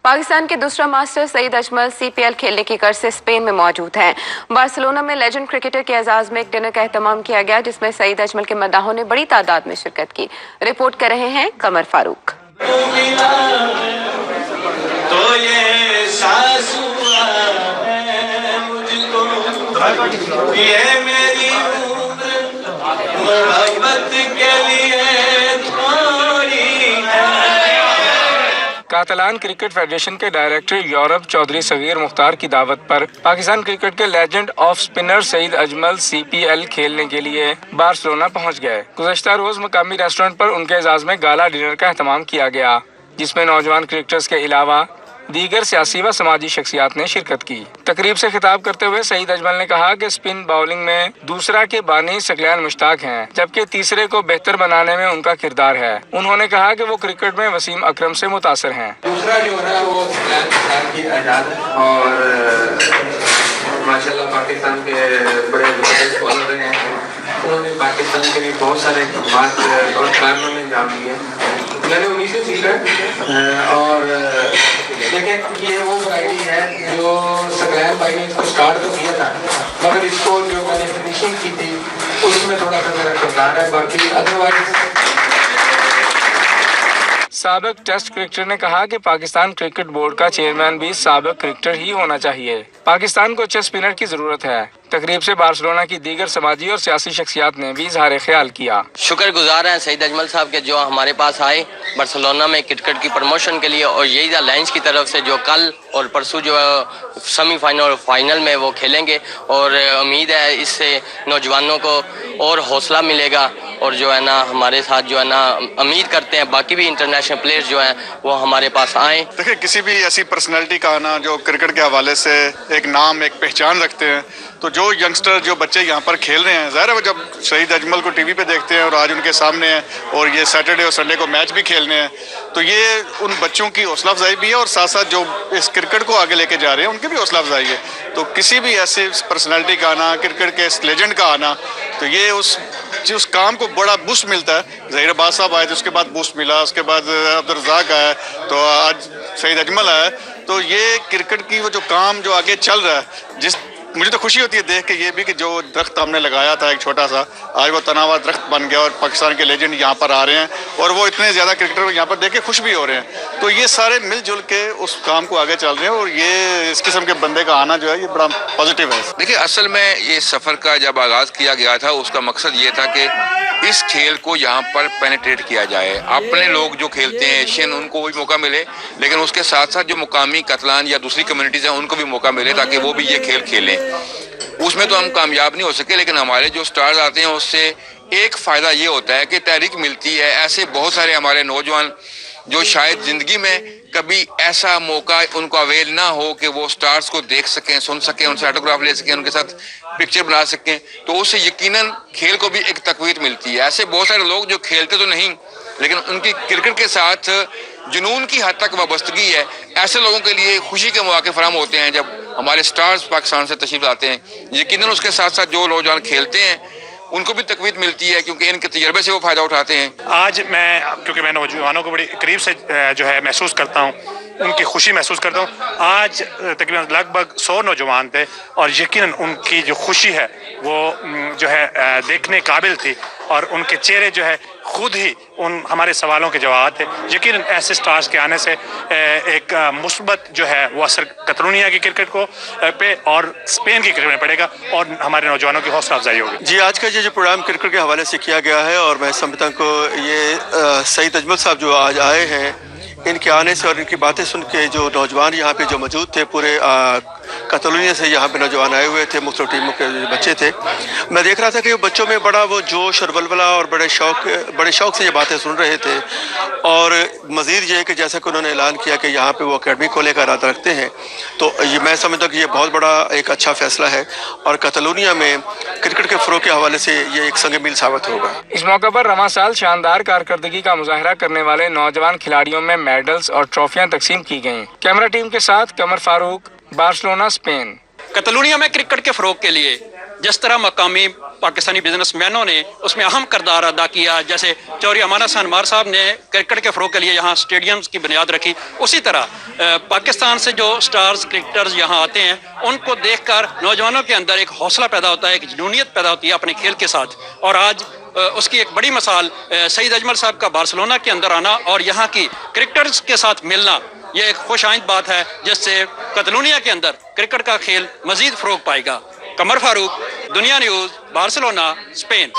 पाकिस्तान के दूसरा master Saeed Ajmal CPL खेलने की गर्ज से स्पेन में मौजूद हैं। बार्सिलोना में लेजेंड क्रिकेटर के एजाज में एक डिनर का एहतमाम किया गया, जिसमें सईद अजमल के मदाहों ने बड़ी तादाद में शिरकत की। रिपोर्ट कर रहे हैं कमर फारूक। तो ये सांस हुआ है मुझको, ये मेरी उम्र मोहब्बत के लिए थोड़ी है। कातलान क्रिकेट फेडरेशन के डायरेक्टर यूरोप चौधरी सगीर मुख्तार की दावत पर पाकिस्तान क्रिकेट के legend off spinner Saeed Ajmal CPL खेलने के लिए बार्सिलोना पहुंच गए। गुज़श्ता रोज मकामी रेस्टोरेंट पर उनके एजाज में गाला डिनर का एहतमाम किया गया, जिसमें नौजवान क्रिकेटर्स के अलावा दीगर सियासी व समाजी शख्सियात ने शिरकत की। तकरीब से खिताब करते हुए सईद अजमल ने कहा कि स्पिन बॉलिंग में दूसरा के बानी सकलैन मुश्ताक हैं, जबकि तीसरे को बेहतर बनाने में उनका किरदार है। उन्होंने कहा कि वो क्रिकेट में वसीम अकरम से मुतासर हैं। दूसरा जो है वो सकलैन मुश्ताक की आजाद और माशाल्लाह पाकिस्तान के बड़े जबरदस्त बॉलर रहे हैं। उन्होंने पाकिस्तान के लिए बहुत सारे बात और कारनामे अंजाम दिए। मैंने उन्हीं से सीखा और देखें ये वो वैरायटी है जो सकलैन भाई ने इसको स्टार्ट तो किया था, मगर इसको जो मैंने फिनिशिंग की थी उसमें थोड़ा सा मेरा किरदार है, बाकी अदरवाइज। साबिक टेस्ट क्रिकेटर ने कहा कि पाकिस्तान क्रिकेट बोर्ड का चेयरमैन भी साबिक क्रिकेटर ही होना चाहिए। पाकिस्तान को अच्छे स्पिनर की जरूरत है। तकरीब से बार्सिलोना की दीगर समाजी और सियासी शख्सियात ने भी इजहार ख्याल किया। शुक्रगुजार हैं सईद अजमल साहब के जो हमारे पास आए बार्सिलोना में क्रिकेट की प्रमोशन के लिए, और यही लाइंस की तरफ से जो कल और परसों जो सेमीफाइनल और फाइनल में वो खेलेंगे, और उम्मीद है इससे नौजवानों को और हौसला मिलेगा। और जो है ना हमारे साथ जो है ना उम्मीद करते हैं बाकी भी इंटरनेशनल प्लेयर्स जो हैं वो हमारे पास आएँ। देखिए किसी भी ऐसी पर्सनैलिटी का आना जो क्रिकेट के हवाले से एक नाम एक पहचान रखते हैं, तो जो यंगस्टर जो बच्चे यहाँ पर खेल रहे हैं, ज़ाहिर है जब सईद अजमल को टीवी पे देखते हैं और आज उनके सामने हैं और ये सैटरडे और संडे को मैच भी खेलने हैं, तो ये उन बच्चों की हौसला अफजाई भी है और साथ साथ जो इस क्रिकेट को आगे लेके जा रहे हैं उनकी भी हौसला अफजाई है। तो किसी भी ऐसे पर्सनैलिटी का आना, क्रिकेट के इस लेजेंड का आना, तो ये उस काम को बड़ा बूस्ट मिलता है। ज़हीर बाद साहब आए थे, उसके बाद बूस्ट मिला, उसके बाद अब्दुल रज़ाक आया, तो आज सईद अजमल आया। तो ये क्रिकेट की वो जो काम जो आगे चल रहा है, मुझे तो खुशी होती है देख के ये भी कि जो दरख्त हमने लगाया था एक छोटा सा, आज वो तनावा दरख्त बन गया और पाकिस्तान के लेजेंड यहाँ पर आ रहे हैं और वो इतने ज़्यादा क्रिकेटर यहाँ पर देख के खुश भी हो रहे हैं। तो ये सारे मिलजुल के उस काम को आगे चल रहे हैं और ये इस किस्म के बंदे का आना जो है ये बड़ा पॉजिटिव है। देखिए असल में ये सफ़र का जब आगाज़ किया गया था उसका मकसद ये था कि इस खेल को यहाँ पर पेनिट्रेट किया जाए, अपने लोग जो खेलते हैं एशियन उनको भी मौका मिले, लेकिन उसके साथ साथ जो मुकामी कतलान या दूसरी कम्युनिटीज़ हैं उनको भी मौका मिले ताकि वो भी ये खेल खेलें। उसमें तो हम कामयाब नहीं हो सके, लेकिन हमारे जो स्टार्स आते हैं उससे एक फ़ायदा ये होता है कि तहरीक मिलती है। ऐसे बहुत सारे हमारे नौजवान जो शायद ज़िंदगी में कभी ऐसा मौका उनको अवेल ना हो कि वो स्टार्स को देख सकें, सुन सकें, उनसे ऑटोग्राफ ले सकें, उनके साथ पिक्चर बना सकें, तो उससे यकीनन खेल को भी एक तकवीत मिलती है। ऐसे बहुत सारे लोग जो खेलते तो नहीं लेकिन उनकी क्रिकेट के साथ जुनून की हद तक वाबस्तगी है, ऐसे लोगों के लिए खुशी के मौके फराहम होते हैं जब हमारे स्टार्स पाकिस्तान से तशरीफ लाते हैं। यकीनन उसके साथ साथ जो नौजवान खेलते हैं उनको भी तकवीत मिलती है क्योंकि इनके तजर्बे से वो फ़ायदा उठाते हैं। आज क्योंकि मैं नौजवानों को बड़ी करीब से जो है महसूस करता हूँ, उनकी खुशी महसूस करता हूँ। आज तकरीबन लगभग 100 नौजवान थे और यकीनन उनकी जो खुशी है वो जो है देखने काबिल थी और उनके चेहरे जो है खुद ही उन हमारे सवालों के जवाब थे। यकीनन ऐसे स्टार्स के आने से एक मुस्बत जो है वो असर कतलोनिया की क्रिकेट को पे और स्पेन की क्रिकेट में पड़ेगा और हमारे नौजवानों की हौसला अफजाई होगी। जी, आज का ये जो प्रोग्राम क्रिकेट के हवाले से किया गया है और मैं समझता हूँ को ये सईद अजमल साहब जो आज आए हैं, इनके आने से और इनकी बातें सुन के जो नौजवान यहाँ पे जो मौजूद थे पूरे कतलोनिया से यहाँ पे नौजवान आए हुए थे, मुख्तलिफ टीमों के बच्चे थे, मैं देख रहा था कि बच्चों में बड़ा वो जोश और बलबला और बड़े शौक से ये बातें सुन रहे थे। और मज़ीद ये कि जैसा कि उन्होंने ऐलान किया कि यहाँ पे वो अकेडमी खोलने का इरादा रखते हैं, तो ये मैं समझता हूँ कि ये बहुत बड़ा एक अच्छा फ़ैसला है और कतलोनिया में क्रिकेट के फ़रोग़ के हवाले से ये एक संग मील साबित होगा। इस मौके पर रवां साल शानदार कारकर्दगी का मुजाहरा करने वाले नौजवान खिलाड़ियों में मेडल्स और ट्रॉफियां तकसीम की गईं। कैमरा टीम के साथ कमर फारूक, बार्सिलोना, स्पेन। कतलोनिया में क्रिकेट के फ़रोग़ के लिए जिस तरह मकामी पाकिस्तानी बिजनेसमैनों ने उसमें अहम किरदार अदा किया, जैसे चौधरी अमान हसन अनवर साहब ने क्रिकेट के फ़रोग़ के लिए यहाँ स्टेडियम्स की बुनियाद रखी, उसी तरह पाकिस्तान से जो स्टार्स क्रिकेटर्स यहाँ आते हैं उनको देखकर नौजवानों के अंदर एक हौसला पैदा होता है, एक जुनूनियत पैदा होती है अपने खेल के साथ। और आज उसकी एक बड़ी मिसाल सईद अजमल साहब का बार्सिलोना के अंदर आना और यहाँ की क्रिकेटर्स के साथ मिलना, ये एक खुशाइंद बात है जिससे कतलूनिया के अंदर क्रिकेट का खेल मजीद फ़रोग़ पाएगा। कमर फारूक, दुनिया न्यूज़, बार्सिलोना, स्पेन।